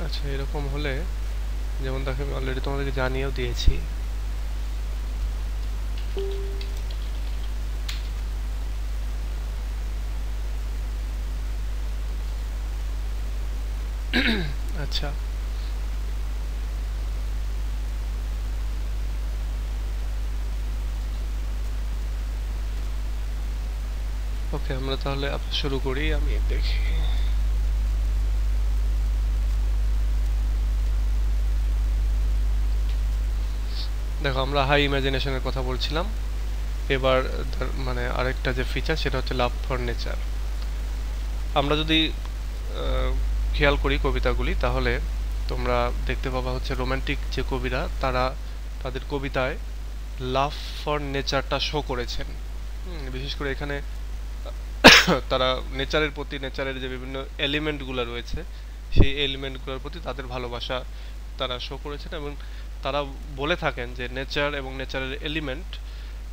আচ্ছা, এরকম হলে যেমন দেখো আমি অলরেডি তোমাদেরকে জানিয়েও দিয়েছি। আচ্ছা, ওকে, আমরা তাহলে শুরু করি। আমি দেখি। দেখো, আমরা হাই ইমাজিনেশনের কথা বলছিলাম। এবার মানে আরেকটা যে ফিচার সেটা হচ্ছে লাভ ফর নেচার। আমরা যদি খেয়াল করি কবিতাগুলি, তাহলে তোমরা দেখতে পাবা হচ্ছে রোমান্টিক যে কবিরা তারা তাদের কবিতায় লাভ ফর নেচারটা শো করেছেন। বিশেষ করে এখানে তারা নেচারের প্রতি, নেচারের যে বিভিন্ন এলিমেন্টগুলো রয়েছে সেই এলিমেন্টগুলোর প্রতি তাদের ভালোবাসা তারা শো করেছেন, এবং তারা বলে থাকেন যে নেচার এবং নেচারের এলিমেন্ট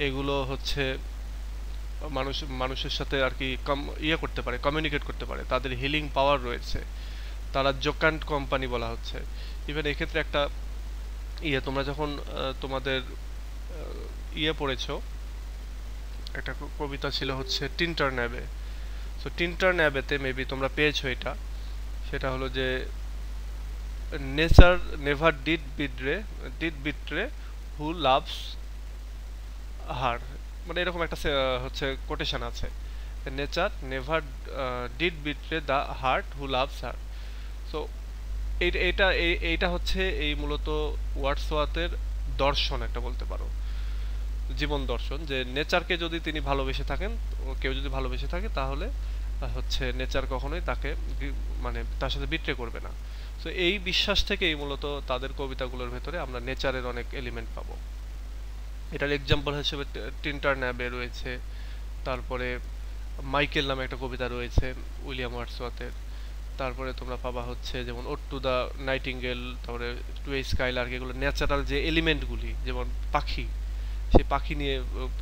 এগুলো হচ্ছে মানুষের সাথে আর কি ইয়ে করতে পারে, কমিউনিকেট করতে পারে, তাদের হিলিং পাওয়ার রয়েছে। তারা জোকান্ট কোম্পানি বলা হচ্ছে। ইভেন এক্ষেত্রে একটা তোমরা যখন তোমাদের ইয়ে পড়েছো, একটা কবিতা ছিল হচ্ছে টিন্টার ন্যাবে। সো টিন্টার ন্যাবেতে মেবি তোমরা পেয়েছো এটা। সেটা হলো যে nature never did betray who loves her, মানে এরকম একটা হচ্ছে কোটেশন আছে, nature never did betray the heart who loves her. So এইটা হচ্ছে এই মূলত ওয়ার্ডসওয়ার্থের দর্শন একটা বলতে পারো, জীবন দর্শন, যে নেচারকে যদি তিনি ভালোবেসে থাকেন, কেউ যদি ভালোবেসে থাকে, তাহলে হচ্ছে নেচার কখনোই তাকে মানে তার সাথে বিট্রে করবে না। সো এই বিশ্বাস থেকেই মূলত তাদের কবিতাগুলোর ভেতরে আমরা নেচারের অনেক এলিমেন্ট পাবো। এটার এক্সাম্পল হিসেবে টিন্টার ন্যাবে রয়েছে, তারপরে মাইকেল নামে একটা কবিতা রয়েছে উইলিয়াম ওয়ার্ডসওয়ার্থের। তারপরে তোমরা পাবা হচ্ছে যেমন ওড টু দ্য নাইটিঙ্গেল, তারপরে টু এ স্কাইলার্ক, এগুলো ন্যাচারাল যে এলিমেন্টগুলি, যেমন পাখি, সেই পাখি নিয়ে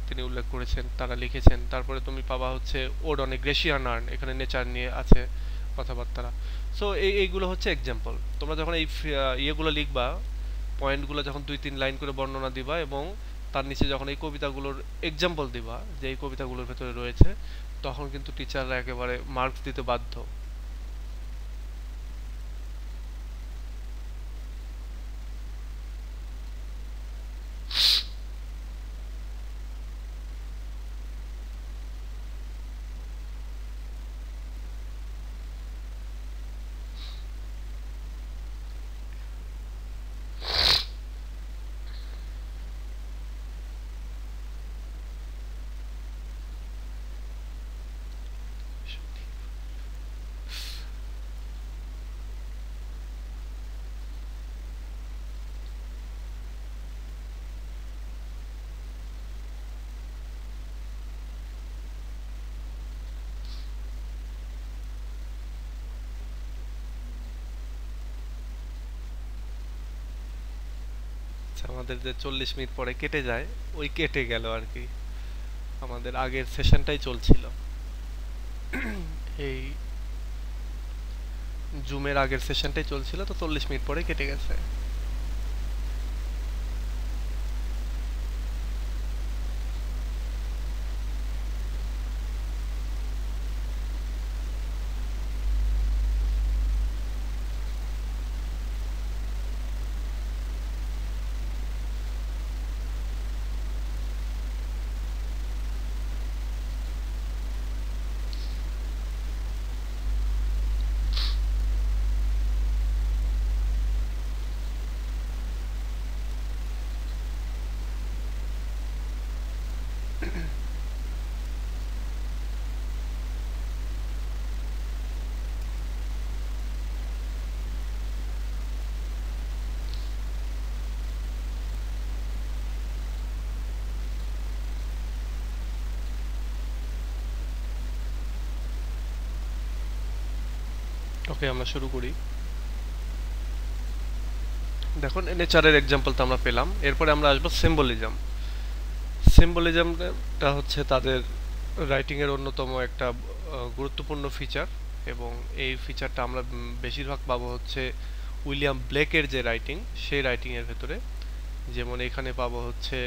তিনি উল্লেখ করেছেন, তারা লিখেছেন। তারপরে তুমি পাবা হচ্ছে ওড অন এ গ্লেশিয়ার নার্ন, এখানে নেচার নিয়ে আছে কথাবার্তা। সো এইগুলো হচ্ছে এক্সাম্পল। তোমরা যখন এই ইয়েগুলো লিখবা, পয়েন্টগুলো যখন 2-3 লাইন করে বর্ণনা দিবা, এবং তার নিচে যখন এই কবিতাগুলোর এক্সাম্পল দিবা যে এই কবিতাগুলোর ভেতরে রয়েছে, তখন কিন্তু টিচাররা একেবারে মার্কস দিতে বাধ্য। আচ্ছা, আমাদের যে 40 মিনিট পরে কেটে যায়, ওই কেটে গেল আর কি। আমাদের আগের সেশনটাই চলছিল, এই জুমের আগের সেশনটাই চলছিল, তো 40 মিনিট পরে কেটে গেছে। ওকে, আমরা শুরু করি। দেখুন, নেচারের এক্সাম্পল তো আমরা পেলাম, এরপরে আমরা আসবো সিম্বলিজম। সিম্বলিজমটা হচ্ছে তাদের রাইটিংয়ের অন্যতম একটা গুরুত্বপূর্ণ ফিচার, এবং এই ফিচারটা আমরা বেশিরভাগ পাবো হচ্ছে উইলিয়াম ব্লেকের যে রাইটিং, সেই রাইটিংয়ের ভেতরে। যেমন এখানে পাবো হচ্ছে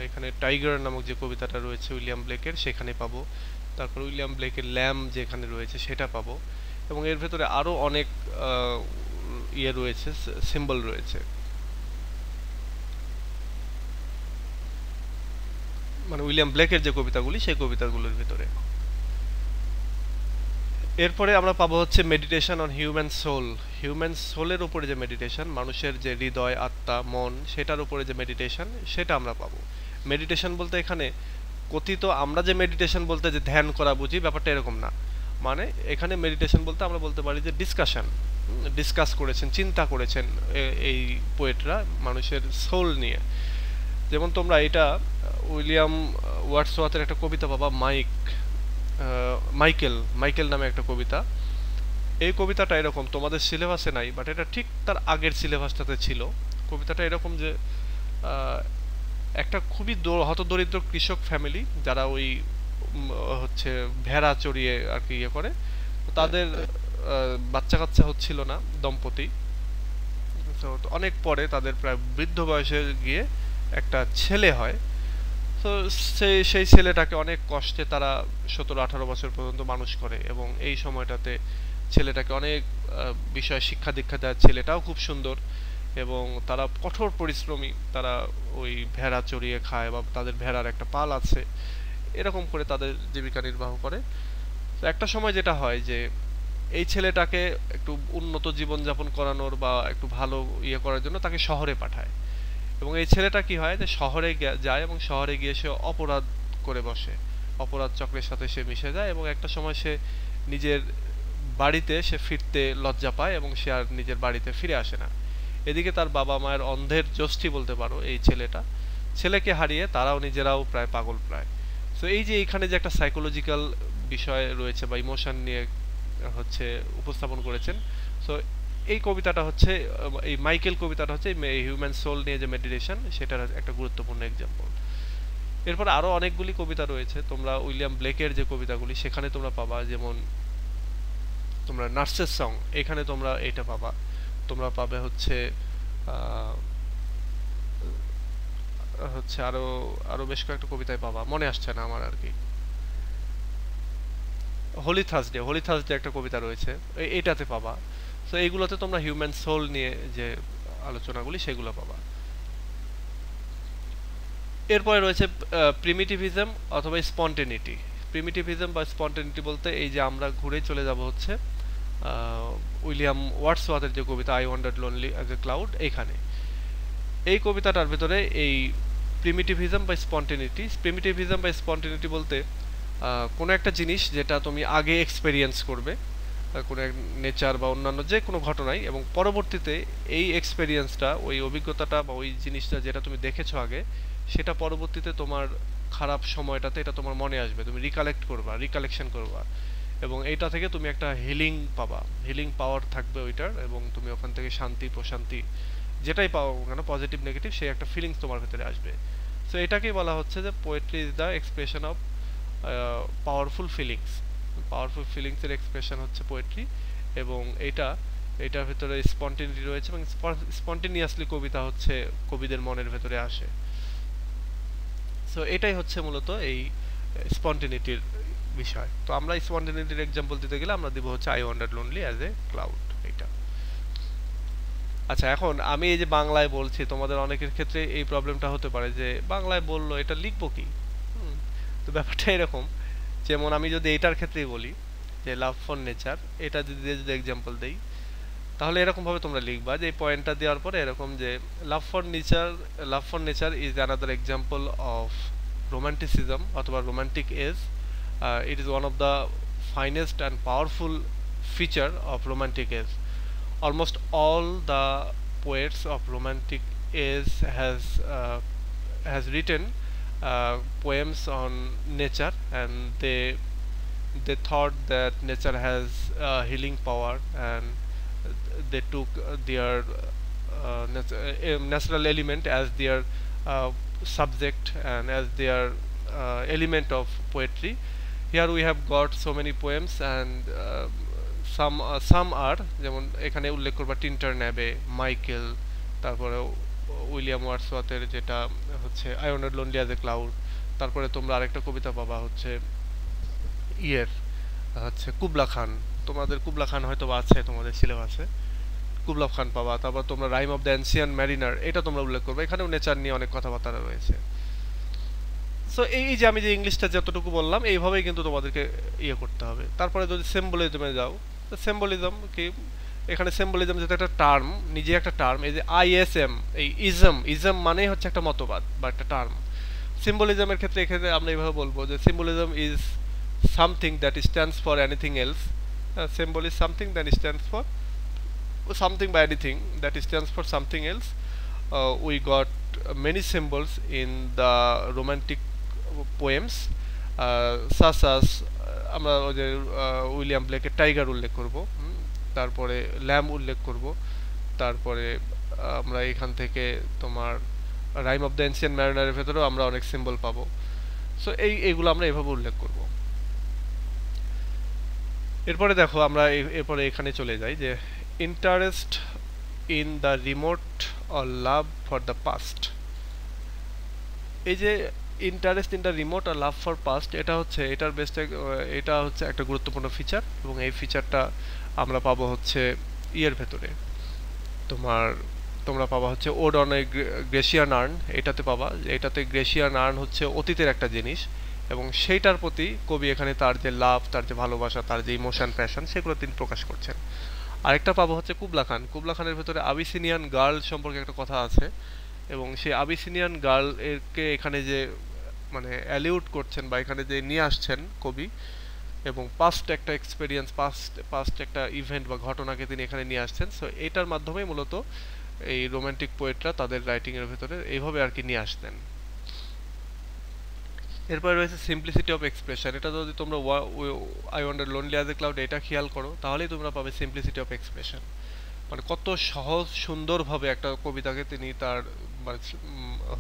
এখানে টাইগার নামক যে কবিতাটা রয়েছে উইলিয়াম ব্লেকের, সেখানে পাবো। তারপর উইলিয়াম ব্লেকের ল্যাম যেখানে রয়েছে সেটা পাবো। এবং এর ভেতরে আরও অনেক ইয়ে রয়েছে, সিম্বল রয়েছে, মানে উইলিয়াম ব্লেকের যে কবিতাগুলি সেই কবিতাগুলোর ভিতরে। এরপরে আমরা পাবো হচ্ছে meditation on human soul. Human সোলের উপরে যে মেডিটেশন, মানুষের যে হৃদয়, আত্মা, মন, সেটার উপরে যে মেডিটেশন, সেটা আমরা পাবো। মেডিটেশন বলতে এখানে কথিত আমরা যে মেডিটেশন বলতে যে ধ্যান করা বুঝি, ব্যাপারটা এরকম না। মানে এখানে মেডিটেশন বলতে আমরা বলতে পারি যে ডিসকাশন, ডিসকাস করেছেন, চিন্তা করেছেন এই পোয়েটরা মানুষের সোল নিয়ে। যেমন তোমরা এটা উইলিয়াম ওয়ার্ডসওয়ার্থের একটা কবিতা পাবা, মাইকেল মাইকেল নামে একটা কবিতা। এই কবিতাটা এরকম, তোমাদের সিলেবাসে নাই, বাট এটা ঠিক তার আগের সিলেবাসটাতে ছিল। কবিতাটা এরকম যে একটা খুবই হতদরিদ্র কৃষক ফ্যামিলি, যারা ওই হচ্ছে ভেড়া চড়িয়ে আর কি ইয়ে করে, তাদের বাচ্চা কাচ্চা হচ্ছিল না, দম্পতি। তো অনেক পরে তাদের প্রায় বৃদ্ধ বয়সে গিয়ে একটা ছেলে হয়। তো সেই ছেলেটাকে অনেক কষ্টে তারা 17-18 বছর পর্যন্ত মানুষ করে, এবং এই সময়টাতে ছেলেটাকে অনেক বিষয় শিক্ষা দীক্ষা দেয়। ছেলেটাও খুব সুন্দর, এবং তারা কঠোর পরিশ্রমী, তারা ওই ভেড়া চড়িয়ে খায়, বা তাদের ভেড়ার একটা পাল আছে, এরকম করে তাদের জীবিকা নির্বাহ করে। তো একটা সময় যেটা হয় যে এই ছেলেটাকে একটু উন্নত জীবনযাপন করানোর বা একটু ভালো ইয়ে করার জন্য তাকে শহরে পাঠায়। এবং এই ছেলেটা কি হয় যে শহরে যায়, এবং শহরে গিয়ে সে অপরাধ করে বসে, অপরাধ চক্রের সাথে সে মিশে যায়, এবং একটা সময় সে নিজের বাড়িতে সে ফিরতে লজ্জা পায়, এবং সে আর নিজের বাড়িতে ফিরে আসে না। এদিকে তার বাবা মায়ের অন্ধের যষ্টি বলতে পারো এই ছেলেটা, ছেলেকে হারিয়ে তারাও নিজেরাও প্রায় পাগল প্রায়। সো এই যে এখানে যে একটা সাইকোলজিক্যাল বিষয় রয়েছে বা ইমোশন নিয়ে হচ্ছে উপস্থাপন করেছেন। সো এই কবিতাটা হচ্ছে, এই মাইকেল কবিতাটা হচ্ছে হিউম্যান সোল নিয়ে যে মেডিটেশন, সেটার একটা গুরুত্বপূর্ণ এক্সাম্পল। এরপর আরো অনেকগুলি কবিতা রয়েছে, তোমরা উইলিয়াম ব্লেকের যে কবিতাগুলি সেখানে তোমরা পাবা। যেমন তোমরা নার্সেস সং, এখানে তোমরা এটা পাবা। তোমরা পাবে হচ্ছে হচ্ছে আরো আরো বেশ কয়েকটা কবিতায় পাবা, মনে আসছে না আমার আর কি। হোলি থার্সডে একটা কবিতা রয়েছে, এইটাতে পাবা। তো এইগুলোতে তোমরা হিউম্যান সোল নিয়ে যে আলোচনাগুলি সেগুলো পাবা। এরপরে রয়েছে প্রিমিটিভিজম অথবা স্পন্টেনিটি। প্রিমিটিভিজম বা স্পন্টেনিটি বলতে এই যে আমরা ঘুরে চলে যাব হচ্ছে উইলিয়াম ওয়ার্ডসওয়ার্থের যে কবিতা I wandered lonely as a cloud, এইখানে এই কবিতাটার ভিতরে এই প্রিমিটিভিজম বা স্পন্টেনিটি বলতে কোনো একটা জিনিস যেটা তুমি আগে এক্সপেরিয়েন্স করবে, কোনো এক নেচার বা অন্যান্য যে কোনো ঘটনায়, এবং পরবর্তীতে এই এক্সপেরিয়েন্সটা, ওই অভিজ্ঞতাটা বা ওই জিনিসটা যেটা তুমি দেখেছো আগে, সেটা পরবর্তীতে তোমার খারাপ সময়টাতে এটা তোমার মনে আসবে, তুমি রিকালেকশন করবা, এবং এইটা থেকে তুমি একটা হিলিং পাবা, হিলিং পাওয়ার থাকবে ওইটার, এবং তুমি ওখান থেকে শান্তি প্রশান্তি যেটাই পাও কেন, পজিটিভ নেগেটিভ, সেই একটা ফিলিংস তোমার ভেতরে আসবে। সো এটাকেই বলা হচ্ছে যে poetry is the expression of powerful feelings. Powerful ফিলিংসের এক্সপ্রেশন হচ্ছে পোয়েট্রি, এবং এটার ভেতরে স্পন্টেনিটি রয়েছে, এবং স্পন্টেনিয়াসলি কবিতা হচ্ছে কবিদের মনের ভেতরে আসে। সো এটাই হচ্ছে মূলত এই স্পন্টেনিটির বিষয়। তো আমরা স্পন্টেনিটির এক্সাম্পল দিতে গেলে আমরা দিব হচ্ছে I wander lonely as a cloud, এটা। আচ্ছা, এখন আমি এই যে বাংলায় বলছি, তোমাদের অনেকের ক্ষেত্রে এই প্রবলেমটা হতে পারে যে বাংলায় বললো, এটা লিখবো কি? তো ব্যাপারটা এরকম, যেমন আমি যদি এইটার ক্ষেত্রেই বলি যে লাভ ফর নেচার, এটা যদি এক্সাম্পল দেই, তাহলে এরকম ভাবে তোমরা লিখবা যে এই পয়েন্টটা দেওয়ার পরে এরকম যে love for nature is another example of romanticism অথবা romantic age. It is one of the finest and powerful feature of romantic age. Almost all the poets of romantic age has written poems on nature, and they thought that nature has healing power, and they took their natural element as their uh, subject and as their element of poetry. Here we have got so many poems and সাম আর, যেমন এখানে উল্লেখ করবা টিন্টার ন্যাবে, Michael, তারপরে William ওয়ার্ডসওয়ার্থের যেটা হচ্ছে I want lonely as a cloud. তারপরে তোমরা আরেকটা কবিতা পাবা হচ্ছে ইয়ের হচ্ছে কুবলা খান, তোমাদের কুবলা খান হয়তো আছে তোমাদের সিলেবাসে, কুবলা খান পাবা। তারপর তোমরা Rime of the Ancient Mariner, এটা তোমরা উল্লেখ করবে, এখানেও নেচার নিয়ে অনেক কথাবার্তা রয়েছে। সো এই যে আমি যে ইংলিশটা যতটুকু বললাম এইভাবেই কিন্তু তোমাদেরকে ইয়ে করতে হবে। তারপরে যদি সিম্বলিজমে যাও, তো সিম্বলিজম কি, এখানে সিম্বলিজম যেটা একটা টার্ম, নিজে একটা টার্ম, এই যে আইএসএম, এই ইজম মানেই হচ্ছে একটা মতবাদ বা একটা টার্ম। সিম্বলিজমের ক্ষেত্রে এখানে আমরা এইভাবে বলবো যে symbolism is something that stands for anything else. Symbol is something that stands for something by anything that stands for something else. We got many symbols in the romantic poems, such as আমরা ওই যে William ব্লেকের tiger উল্লেখ করব, তারপরে lamp উল্লেখ করব, তারপরে আমরা এখান থেকে তোমার রাইম অফ দ্য এনসিয়েন্ট ম্যারিনারের ভেতরেও আমরা অনেক সিম্বল পাবো। সো এইগুলো আমরা এভাবে উল্লেখ করব। এরপরে দেখো আমরা এরপরে এখানে চলে যাই যে interest in the remote or love for the past. এই যে ইন্টারেস্ট ইন দ্য রিমোট আর লাভ ফর পাস্ট, এটা হচ্ছে এটার বেস্ট, এটা হচ্ছে একটা গুরুত্বপূর্ণ ফিচার, এবং এই ফিচারটা আমরা পাবো হচ্ছে ইয়ের ভেতরে, তোমরা পাবা হচ্ছে ওড অন এ গ্রেসিয়ান আর্ন, এটাতে পাবা। এটাতে গ্রেসিয়ান আর্ন হচ্ছে অতীতের একটা জিনিস, এবং সেইটার প্রতি কবি এখানে তার যে লাভ, তার যে ভালোবাসা, তার যে ইমোশন, প্যাশন, সেগুলো তিনি প্রকাশ করছেন। আরেকটা পাবো হচ্ছে কুবলা খান। কুবলা খানের ভেতরে আবিসিনিয়ান গার্ল সম্পর্কে একটা কথা আছে, এবং সেই আবিসিনিয়ান গার্ল এরকে এখানে যে মানে অ্যালিউড করছেন বা এখানে যে নিয়ে আসছেন কবি, এবং পাস্ট একটা এক্সপেরিয়েন্স, পাস্ট একটা ইভেন্ট বা ঘটনাকে তিনি এখানে নিয়ে আসছেন। সো এটার মাধ্যমেই মূলত এই রোমান্টিক পোয়েটরা তাদের রাইটিংয়ের ভেতরে এইভাবে আর কি নিয়ে আসতেন। এরপরে রয়েছে সিম্পলিসিটি অফ এক্সপ্রেশন। এটা যদি তোমরা I wander lonely as a cloud এটা খেয়াল করো, তাহলেই তোমরা পাবে সিম্পলিসিটি অফ এক্সপ্রেশন। মানে কত সহজ সুন্দরভাবে একটা কবিতাকে তিনি তার মানে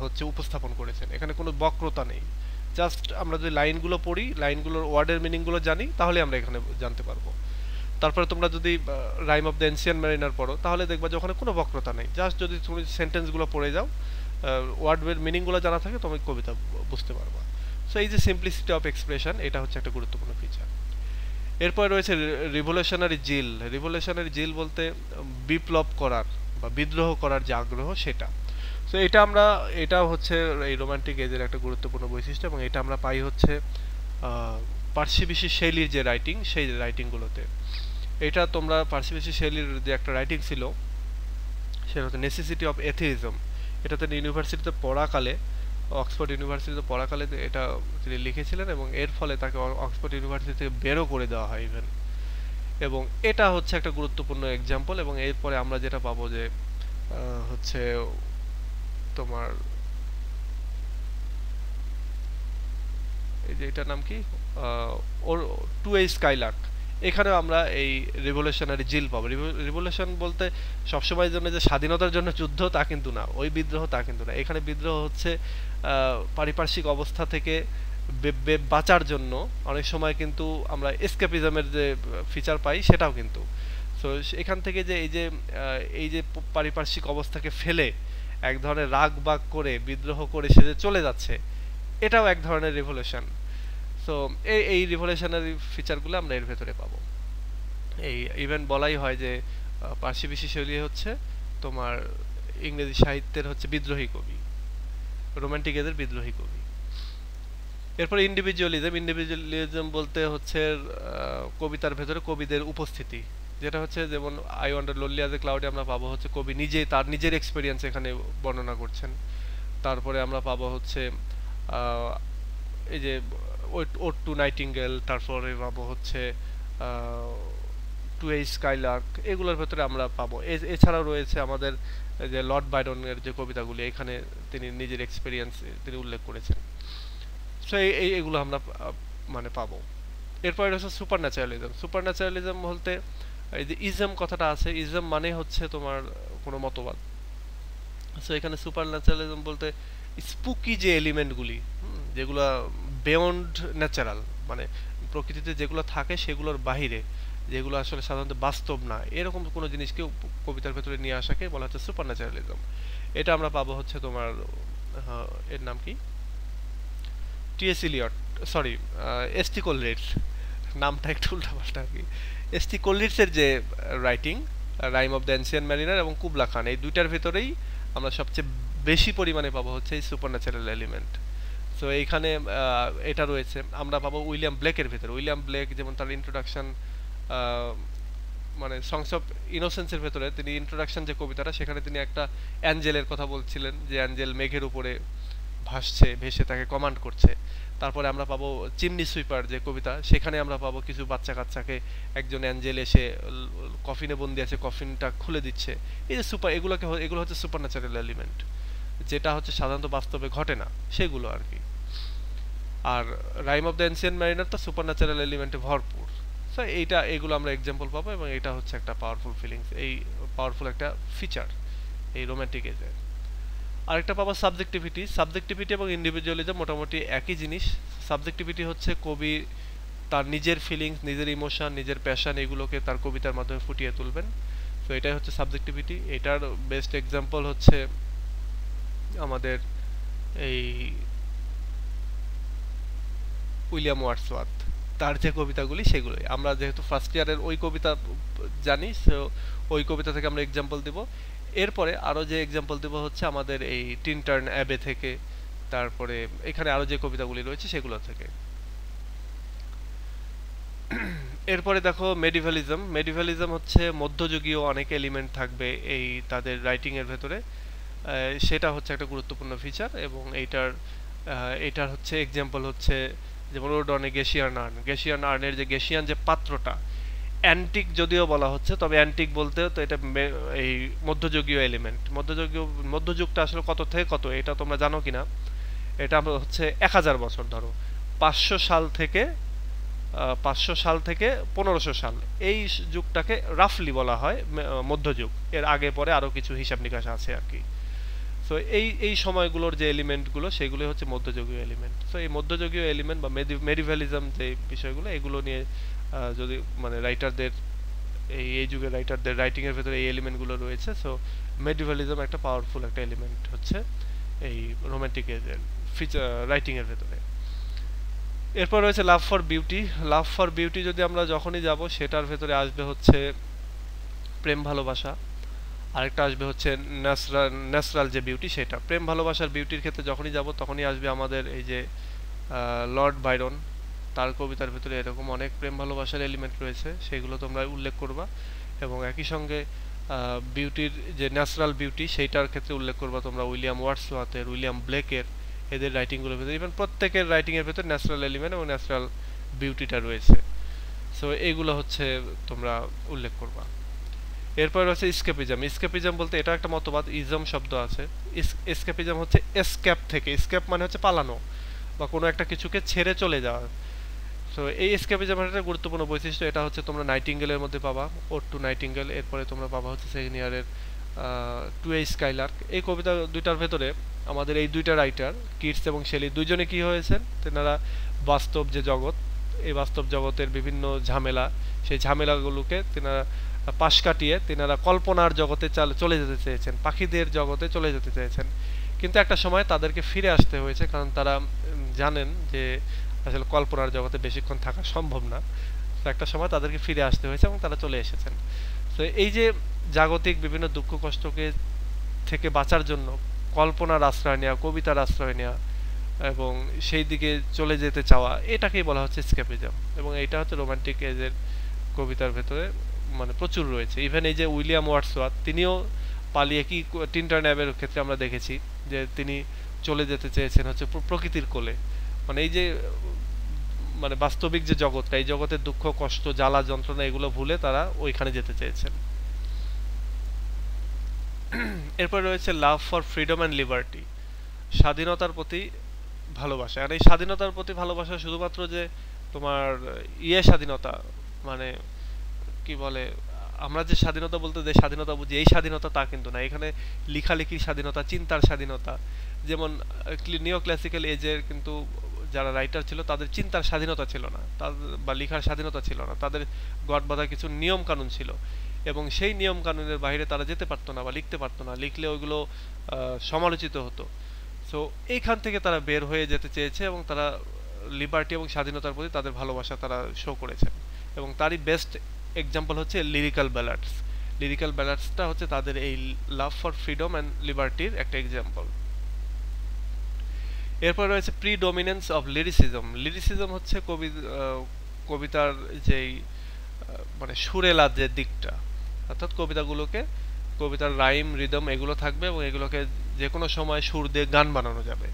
হচ্ছে উপস্থাপন করেছেন, এখানে কোনো বক্রতা নেই। জাস্ট আমরা যদি লাইনগুলো পড়ি, লাইনগুলোর ওয়ার্ডের মিনিংগুলো জানি, তাহলে আমরা এখানে জানতে পারবো। তারপরে তোমরা যদি Rime of the Ancient Mariner পড়ো, তাহলে দেখবা যে ওখানে কোনো বক্রতা নেই। জাস্ট যদি তুমি সেন্টেন্সগুলো পড়ে যাও, ওয়ার্ডের মিনিংগুলো জানা থাকে, তুমি কবিতা বুঝতে পারবা। সো এই যে সিম্পলিসিটি অফ এক্সপ্রেশন, এটা হচ্ছে একটা গুরুত্বপূর্ণ ফিচার। এরপরে রয়েছে রিভলিউশনারি জিল। রিভলিউশনারি জিল বলতে বিপ্লব করার বা বিদ্রোহ করার যে আগ্রহ, সেটা। সো এটা হচ্ছে এই রোমান্টিক এজের একটা গুরুত্বপূর্ণ বৈশিষ্ট্য, এবং এটা আমরা পাই হচ্ছে পার্সি বিশি শৈলীর যে রাইটিং, সেই রাইটিংগুলোতে। এটা তোমরা পার্সি বিশি শৈলীর যে একটা রাইটিং ছিল, সেটা হচ্ছে নেসেসিটি অফ এথিইজম। এটাতে ইউনিভার্সিটিতে পড়াকালে, অক্সফোর্ড ইউনিভার্সিটিতে পড়াকালে এটা তিনি লিখেছিলেন, এবং এর ফলে তাকে অক্সফোর্ড ইউনিভার্সিটি থেকে বেরও করে দেওয়া হয় ইভেন। এবং এটা হচ্ছে একটা গুরুত্বপূর্ণ এক্সাম্পল। এবং এরপরে আমরা যেটা পাবো যে হচ্ছে তোমার এই যে এটার নাম কি, ওর টু এ স্কাইলার্ক, এখানেও আমরা এই রিভলিউশনারি জিল পাবো। রিভলিউশন বলতে সবসময় জন্য যে স্বাধীনতার জন্য যুদ্ধ, তা কিন্তু না, ওই বিদ্রোহ তা কিন্তু না। এখানে বিদ্রোহ হচ্ছে পারিপার্শ্বিক অবস্থা থেকে বাঁচার জন্য। অনেক সময় কিন্তু আমরা এসকেপিজমের যে ফিচার পাই, সেটাও কিন্তু। সো এখান থেকে যে এই যে পারিপার্শ্বিক অবস্থাকে ফেলে এক ধরনের রাগ বাগ করে বিদ্রোহ করে সে যে চলে যাচ্ছে, এটাও এক ধরনের রিভলিউশন। সো এই রিভলিউশনারি ফিচারগুলো আমরা এর ভেতরে পাবো। এই ইভেন বলাই হয় যে পার্সি বিশি শৈলী হচ্ছে তোমার ইংরেজি সাহিত্যের হচ্ছে বিদ্রোহী কবি, রোমান্টিক এজের বিদ্রোহী কবি। এরপর ইন্ডিভিজুয়ালিজম বলতে হচ্ছে কবিতার ভেতরে কবিদের উপস্থিতি, যেটা হচ্ছে যেমন I wander lonely as a ক্লাউডে আমরা পাবো হচ্ছে কবি নিজে তার নিজের এক্সপেরিয়েন্স এখানে বর্ণনা করছেন। তারপরে আমরা পাবো হচ্ছে এই যে ওড টু নাইটিঙ্গেল, তারপরে পাবো হচ্ছে টু এ স্কাইলার্ক, এগুলোর ভেতরে আমরা পাবো। এছাড়াও রয়েছে আমাদের যে লর্ড বাইরনের যে কবিতাগুলি, এখানে তিনি নিজের এক্সপেরিয়েন্স তিনি উল্লেখ করেছেন। সো এইগুলো আমরা মানে পাবো। এরপরে রয়েছে সুপার ন্যাচারালিজম। সুপার ন্যাচারালিজম বলতে এই যে ইজম কথাটা আছে, ইজম মানে হচ্ছে তোমার কোনো মতবাদ। সো এখানে সুপার ন্যাচারালিজম বলতে স্পুকি যে এলিমেন্টগুলি, যেগুলো বিয়ন্ড ন্যাচারাল, মানে প্রকৃতিতে যেগুলো থাকে সেগুলোর বাহিরে, যেগুলো আসলে সাধারণত বাস্তব না, এরকম কোনো জিনিসকে কবিতার ভেতরে নিয়ে আসাকে বলা হচ্ছে সুপারন্যাচারালিজম। এটা আমরা পাবো হচ্ছে তোমার এর নাম কি, T S Eliot, sorry, S T Coleridge, নামটা একটু উল্টাপাল্টা আর কি। এসটি কোলরিডসের যে writing, Rime of the ancient Mariner এবং কুবলা খান, এই দুইটার ভেতরেই আমরা সবচেয়ে বেশি পরিমাণে পাবো হচ্ছে এই সুপারন্যাচারাল এলিমেন্ট। সো এইখানে এটা রয়েছে। আমরা পাবো উইলিয়াম ব্লেকের ভেতরে, উইলিয়াম ব্লেক যেমন তার ইন্ট্রোডাকশন, মানে সংস অফ ইনোসেন্সের ভেতরে তিনি ইন্ট্রোডাকশন যে কবিতাটা, সেখানে তিনি একটা অ্যাঞ্জেলের কথা বলছিলেন, যে অ্যাঞ্জেল মেঘের উপরে ভাসছে, ভেসে তাকে কমান্ড করছে। তারপরে আমরা পাবো চিমনি সুইপার যে কবিতা, সেখানে আমরা পাবো কিছু বাচ্চা কাচ্চাকে একজন অ্যাঞ্জেল এসে কফিনে বন্দি আছে, কফিনটা খুলে দিচ্ছে। এই যে এগুলো হচ্ছে সুপারন্যাচারাল এলিমেন্ট, যেটা হচ্ছে সাধারণত বাস্তবে ঘটে না, সেগুলো আর কি। আর rhyme of the ancient mariner তো সুপারন্যাচারাল এলিমেন্টে ভরপুর। সো এগুলো আমরা এক্সাম্পল পাবো, এবং এটা হচ্ছে একটা পাওয়ারফুল ফিলিংস, এই পাওয়ারফুল একটা ফিচার এই রোমান্টিক এজের। আরেকটা পাবো সাবজেক্টিভিটি। সাবজেক্টিভিটি এবং ইন্ডিভিজুয়ালিজম মোটামুটি একই জিনিস। সাবজেক্টিভিটি হচ্ছে কবি তার নিজের ফিলিংস, নিজের ইমোশন, নিজের প্যাশন, এগুলোকে তার কবিতার মাধ্যমে ফুটিয়ে তুলবেন। তো এটাই হচ্ছে সাবজেক্টিভিটি। এটার বেস্ট এক্সাম্পল হচ্ছে আমাদের এই উইলিয়াম ওয়ার্ডসওয়ার্থ, তার যে কবিতাগুলি সেগুলোই আমরা যেহেতু ফার্স্ট ইয়ারের ওই কবিতা জানি, সো ওই কবিতা থেকে আমরা এক্সাম্পল দিব। এরপরে আরও যে এক্সাম্পল দিব হচ্ছে আমাদের এই টিনটার্ন অ্যাবে থেকে, তারপরে এখানে আরও যে কবিতাগুলি রয়েছে সেগুলো থেকে। এরপরে দেখো মেডিভালিজম। মেডিভালিজম হচ্ছে মধ্যযুগীয় অনেক এলিমেন্ট থাকবে এই তাদের রাইটিং এর ভেতরে, সেটা হচ্ছে একটা গুরুত্বপূর্ণ ফিচার। এবং এইটার হচ্ছে এক্সাম্পল হচ্ছে যেমন ওডনে গেশিয়ান আর্ন, গেশিয়ান আর্নের যে গেশিয়ান যে পাত্রটা অ্যান্টিক যদিও বলা হচ্ছে, তবে অ্যান্টিক বলতে তো এটা এই মধ্যযুগীয় এলিমেন্ট। মধ্যযুগটা আসলে কত থেকে কত এটা তোমরা জানো কিনা, এটা হচ্ছে 1000 বছর ধরো, 500 সাল থেকে 1500 সাল, এই যুগটাকে রাফলি বলা হয় মধ্যযুগ। এর আগে পরে আরো কিছু হিসাব নিকাশ আছে আর কি। সো এই সময়গুলোর যে এলিমেন্টগুলো সেগুলো হচ্ছে মধ্যযুগীয় এলিমেন্ট। সো এই মধ্যযুগীয় এলিমেন্ট বা মেডিভ্যালিজম যে বিষয়গুলো, এগুলো নিয়ে যদি মানে রাইটারদের এই যুগের রাইটারদের রাইটিং এর ভেতরে এই এলিমেন্টগুলো রয়েছে। সো মেডিভ্যালিজম একটা পাওয়ারফুল একটা এলিমেন্ট হচ্ছে এই রোমান্টিক এজের রাইটিং এর ভেতরে। এরপর রয়েছে love for beauty. Love for beauty যদি আমরা যখনই যাব, সেটার ভেতরে আসবে হচ্ছে প্রেম ভালোবাসা। আরেকটা আসবে হচ্ছে ন্যাচারাল যে বিউটি, সেটা প্রেম ভালোবাসার বিউটির ক্ষেত্রে যখনই যাব তখনই আসবে আমাদের এই যে লর্ড বাইরন, তার কবিতার ভিতরে এরকম অনেক প্রেম ভালোবাসার এলিমেন্ট রয়েছে, সেগুলো তোমরা উল্লেখ করবা। এবং একই সঙ্গে বিউটির যে ন্যাচারাল বিউটি, সেইটার ক্ষেত্রে উল্লেখ করবা তোমরা উইলিয়াম ওয়ার্ডসওয়ার্থের, উইলিয়াম ব্লেকের, এদের রাইটিংগুলোর ভিতরে ইভেন প্রত্যেকের রাইটিংয়ের ভিতরে ন্যাচারাল এলিমেন্ট এবং ন্যাচারাল বিউটিটা রয়েছে। সো এইগুলো হচ্ছে তোমরা উল্লেখ করবা। এরপর হচ্ছে স্কেপিজম। স্কেপিজম বলতে এটা একটা মতবাদ, ইজম শব্দ আছে। স্কেপিজম হচ্ছে এসকেপ থেকে, স্কেপ মানে হচ্ছে পালানো বা কোনো একটা কিছুকে ছেড়ে চলে যাওয়া। সো এই এসকেপিজমের একটা গুরুত্বপূর্ণ বৈশিষ্ট্য, এটা হচ্ছে তোমরা নাইটিঙ্গেলের মধ্যে পাবা, ওড টু নাইটিঙ্গেল। এরপরে তোমরা পাবা হচ্ছে সেকেন্ড ইয়ারের টু এ স্কাইলার্ক। এই কবিতা দুইটার ভেতরে আমাদের এই দুইটা রাইটার কিটস এবং শেলি দুইজনে কি হয়েছেন, তেনারা বাস্তব যে জগৎ, এই বাস্তব জগতের বিভিন্ন ঝামেলা, সেই ঝামেলাগুলোকে তেনারা পাশ কাটিয়ে তেনারা কল্পনার জগতে চলে যেতে চেয়েছেন, পাখিদের জগতে চলে যেতে চেয়েছেন। কিন্তু একটা সময় তাদেরকে ফিরে আসতে হয়েছে, কারণ তারা জানেন যে আসলে কল্পনার জগতে বেশিক্ষণ থাকা সম্ভব না। তো একটা সময় তাদেরকে ফিরে আসতে হয়েছে এবং তারা চলে এসেছেন। তো এই যে জাগতিক বিভিন্ন দুঃখ কষ্টকে থেকে বাঁচার জন্য কল্পনার আশ্রয় নেওয়া, কবিতার আশ্রয় নেওয়া এবং সেই দিকে চলে যেতে চাওয়া, এটাকেই বলা হচ্ছে স্কেপিজম। এবং এইটা হচ্ছে রোমান্টিক এজের কবিতার ভেতরে মানে প্রচুর রয়েছে। ইভেন এই যে উইলিয়াম ওয়ার্ডসওয়ার্থ, তিনিও পালিয়ে কি টিনটার্ন অ্যাবের ক্ষেত্রে আমরা দেখেছি যে তিনি চলে যেতে চেয়েছেন হচ্ছে প্রকৃতির কোলে। মানে এই যে মানে বাস্তবিক যে জগৎটা, এই জগতের দুঃখ কষ্ট জ্বালা যন্ত্রণা এগুলো ভুলে তারা ওইখানে যেতে চেয়েছেন। এরপর রয়েছে love for freedom and liberty, স্বাধীনতার প্রতি ভালোবাসা। আর এই স্বাধীনতার প্রতি ভালোবাসা শুধুমাত্র যে তোমার স্বাধীনতা, মানে কি বলে আমরা যে স্বাধীনতা বলতে যে স্বাধীনতা বুঝি এই স্বাধীনতা, তা কিন্তু না। এখানে লেখালেখির স্বাধীনতা, চিন্তার স্বাধীনতা। যেমন নিও ক্লাসিক্যাল এজের কিন্তু যারা রাইটার ছিল তাদের চিন্তার স্বাধীনতা ছিল না, তাদের বা লেখার স্বাধীনতা ছিল না, তাদের গড় বাঁধা কিছু নিয়ম কানুন ছিল এবং সেই নিয়ম কানুনের বাইরে তারা যেতে পারতো না বা লিখতে পারতো না, লিখলে ওইগুলো সমালোচিত হতো। সো এইখান থেকে তারা বের হয়ে যেতে চেয়েছে এবং তারা লিবার্টি এবং স্বাধীনতার প্রতি তাদের ভালোবাসা তারা শো করেছেন এবং তারই বেস্ট এক্সাম্পল হচ্ছে লিরিক্যাল ব্যালাডস। লিরিক্যাল ব্যালাডসটা হচ্ছে তাদের এই লাভ ফর ফ্রিডম অ্যান্ড লিবার্টির একটা এক্সাম্পল। এরপর রয়েছে প্রিডমিনেন্স অফ লিরিসিজম। লিরিসিজম হচ্ছে কবিতার যেই মানে সুরেলার যে দিকটা, অর্থাৎ কবিতার রাইম রিদম এগুলো থাকবে এবং এগুলোকে যে কোনো সময় সুর দিয়ে গান বানানো যাবে।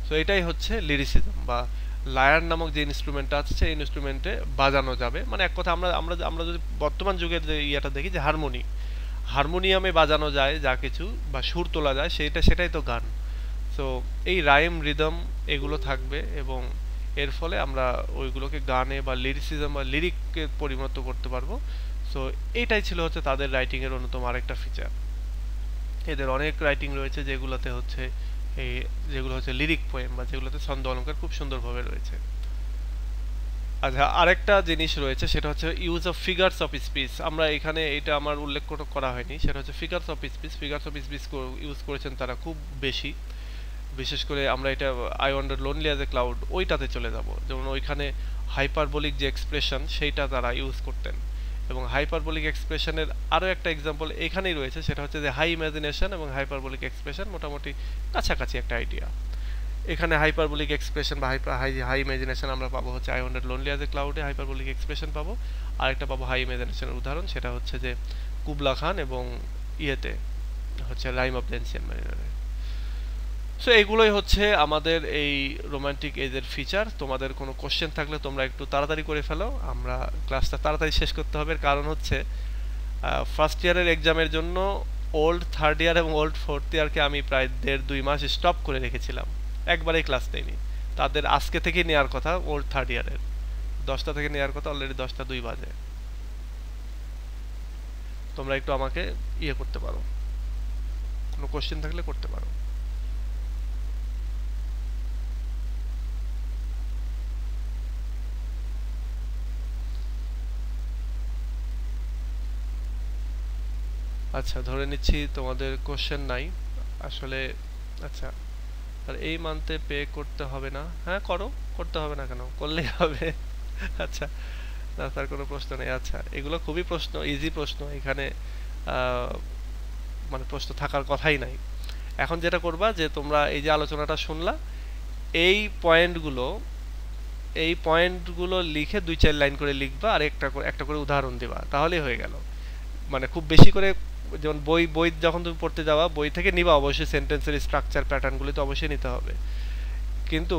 সো এটাই হচ্ছে লিরিসিজম, বা লায়ার নামক যে ইনস্ট্রুমেন্টটা আছে সেই ইনস্ট্রুমেন্টে বাজানো যাবে। মানে এক কথা আমরা আমরা আমরা যদি বর্তমান যুগের যে ইয়েটা দেখি যে হারমোনিয়ামে বাজানো যায় যা কিছু বা সুর তোলা যায় সেটাই তো গান। সো এই রাইম রিদম এগুলো থাকবে এবং এর ফলে আমরা ওইগুলোকে গানে বা লিরিসিজম বা লিরিককে পরিণত করতে পারবো। সো এইটাই ছিল হচ্ছে তাদের রাইটিং এর অন্যতম আরেকটা ফিচার। এদের অনেক রাইটিং রয়েছে যেগুলোতে হচ্ছে যেগুলো হচ্ছে লিরিক পোয়েম বা যেগুলোতে ছন্দ অলঙ্কার খুব সুন্দরভাবে রয়েছে। আচ্ছা, আরেকটা জিনিস রয়েছে সেটা হচ্ছে use of figures of speech. আমরা এখানে এটা আমার উল্লেখ করা হয়নি, সেটা হচ্ছে figures of speech. Figures of speech use করেছেন তারা খুব বেশি। বিশেষ করে আমরা এটা I wander lonely as a cloud ওইটাতে চলে যাব, যেমন ওইখানে হাইপারবোলিক যে এক্সপ্রেশন সেইটা তারা ইউজ করতেন এবং হাইপারবোলিক এক্সপ্রেশনের আরও একটা এক্সাম্পল এখানেই রয়েছে, সেটা হচ্ছে যে হাই ইমাজিনেশন এবং হাইপারবোলিক এক্সপ্রেশন মোটামুটি কাছাকাছি একটা আইডিয়া। এখানে হাইপারবোলিক এক্সপ্রেশন বা হাই ইমাজিনেশন আমরা পাবো হচ্ছে I wander lonely as a ক্লাউডে হাইপারবোলিক এক্সপ্রেশন পাবো। আরেকটা পাবো হাই ইমাজিনেশনের উদাহরণ, সেটা হচ্ছে যে কুবলা খান এবং ইয়েতে হচ্ছে রাইম অফ দ্য এনশিয়েন্ট ম্যারিনারে। সো এগুলোই হচ্ছে আমাদের এই রোমান্টিক এজের ফিচার। তোমাদের কোনো কোশ্চেন থাকলে তোমরা একটু তাড়াতাড়ি করে ফেলো, আমরা ক্লাসটা তাড়াতাড়ি শেষ করতে হবে, কারণ হচ্ছে ফার্স্ট ইয়ারের এক্সামের জন্য ওল্ড থার্ড ইয়ার এবং ওল্ড ফোর্থ ইয়ারকে আমি প্রায় 1.5-2 মাস স্টপ করে রেখেছিলাম, একবারেই ক্লাস নেইনি। তাদের আজকে থেকেই নেওয়ার কথা, ওল্ড থার্ড ইয়ারের 10টা থেকে নেওয়ার কথা, অলরেডি 10টা 2 বাজে। তোমরা একটু আমাকে ইয়ে করতে পারো, কোনো কোশ্চেন থাকলে করতে পারো। আচ্ছা, ধরে নিচ্ছি তোমাদের কোশ্চেন নাই আসলে। আচ্ছা, আর এই মান্থে পে করতে হবে না? হ্যাঁ করো, করতে হবে না কেন, করলেই হবে। আচ্ছা, না তার কোনো প্রশ্ন নেই। আচ্ছা, এগুলো খুবই ইজি প্রশ্ন, এখানে মানে প্রশ্ন থাকার কথাই নাই। এখন যেটা করবা যে তোমরা এই যে আলোচনাটা শুনলা, এই পয়েন্টগুলো লিখে 2-4 লাইন করে লিখবা আর একটা করে উদাহরণ দিবা, তাহলেই হয়ে গেল। মানে খুব বেশি করে, যেমন বই যখন তুমি পড়তে যাওয়া বই থেকে নিবা অবশ্যই, সেন্টেন্সের স্ট্রাকচার প্যাটার্নগুলি তো অবশ্যই নিতে হবে, কিন্তু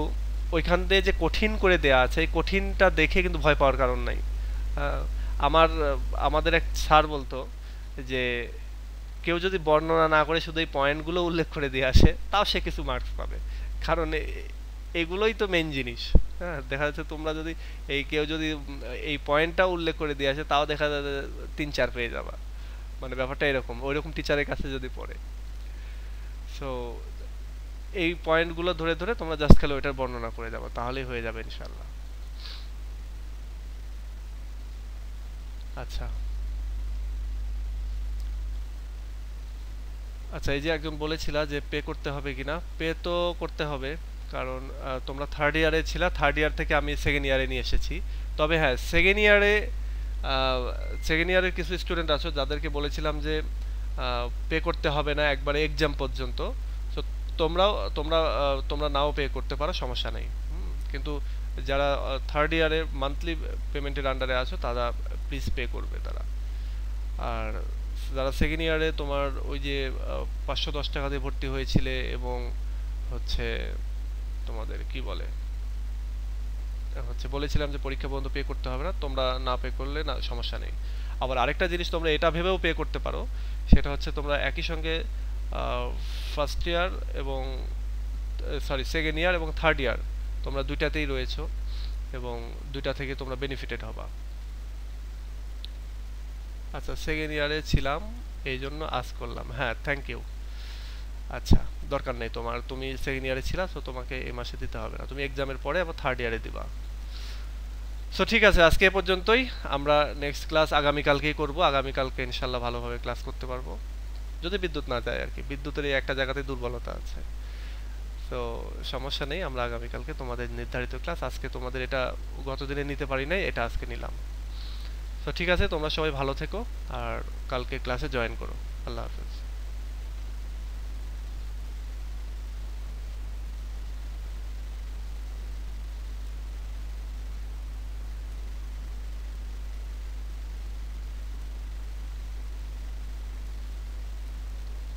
ওইখান দিয়ে যে কঠিন করে দেয়া আছে এই কঠিনটা দেখে কিন্তু ভয় পাওয়ার কারণ নাই। আমাদের এক স্যার বলতো যে কেউ যদি বর্ণনা না করে শুধু এই পয়েন্টগুলো উল্লেখ করে দিয়ে আসে তাও সে কিছু মার্কস পাবে, কারণ এগুলোই তো মেন জিনিস। হ্যাঁ, দেখা যাচ্ছে তোমরা যদি কেউ যদি এই পয়েন্টটা উল্লেখ করে দিয়ে আসে তাও দেখা যাবে 3-4 পেয়ে যাবা। মানে ব্যাপারটা এরকম, ওইরকম টিচারের কাছে যদি পড়ে। সো এই পয়েন্টগুলো ধরে ধরে তোমরা জাস্ট খালি ওইটার বর্ণনা করে যাবো, তাহলেই হয়ে যাবে ইনশাল্লাহ। আচ্ছা আচ্ছা, এই যে একজন বলেছিলা যে পে করতে হবে কিনা, পে তো করতে হবে, কারণ তোমরা থার্ড ইয়ারে ছিলা, থার্ড ইয়ার থেকে আমি সেকেন্ড ইয়ারে নিয়ে এসেছি। তবে হ্যাঁ, সেকেন্ড ইয়ারের কিছু স্টুডেন্ট আছো যাদেরকে বলেছিলাম যে পে করতে হবে না একবারে এক্সাম পর্যন্ত। তো তোমরা নাও পে করতে পারো, সমস্যা নেই। কিন্তু যারা থার্ড ইয়ারে মান্থলি পেমেন্টের আন্ডারে আছো তারা প্লিজ পে করবে তারা। আর যারা সেকেন্ড ইয়ারে তোমার ওই যে 510 টাকা দিয়ে ভর্তি হয়েছিলে এবং হচ্ছে তোমাদের কি বলে হচ্ছে বলেছিলাম যে পরীক্ষা পর্যন্ত পে করতে হবে না, তোমরা না পে করলে না সমস্যা নেই। আবার আরেকটা জিনিস তোমরা এটা ভেবেও পে করতে পারো, সেটা হচ্ছে তোমরা একই সঙ্গে ফার্স্ট ইয়ার এবং সেকেন্ড ইয়ার এবং থার্ড ইয়ার তোমরা দুইটাতেই রয়েছো এবং দুইটা থেকে তোমরা বেনিফিটেড হবা। আচ্ছা, সেকেন্ড ইয়ারে ছিলাম এই জন্য আজ করলাম, হ্যাঁ থ্যাংক ইউ। আচ্ছা। দরকার নেই তোমার, তুমি সেকেন্ড ইয়ারে ছিলা, সো তোমাকে এই মাসে দিতে হবে না, তুমি এক্সামের পরে আবার থার্ড ইয়ারে দিবা। সো ঠিক আছে, আজকে এ পর্যন্তই। আমরা নেক্সট ক্লাস আগামীকালকেই করব, আগামীকালকে ইনশাল্লাহ ভালোভাবে ক্লাস করতে পারবো, যদি বিদ্যুৎ না যায় আর কি, বিদ্যুতের এই একটা জায়গাতে দুর্বলতা আছে। তো সমস্যা নেই, আমরা আগামীকালকে তোমাদের নির্ধারিত ক্লাস, আজকে তোমাদের এটা গতদিনে নিতে পারি নাই, এটা আজকে নিলাম। তো ঠিক আছে, তোমরা সবাই ভালো থেকো আর কালকে ক্লাসে জয়েন করো। আল্লাহ হাফেজ।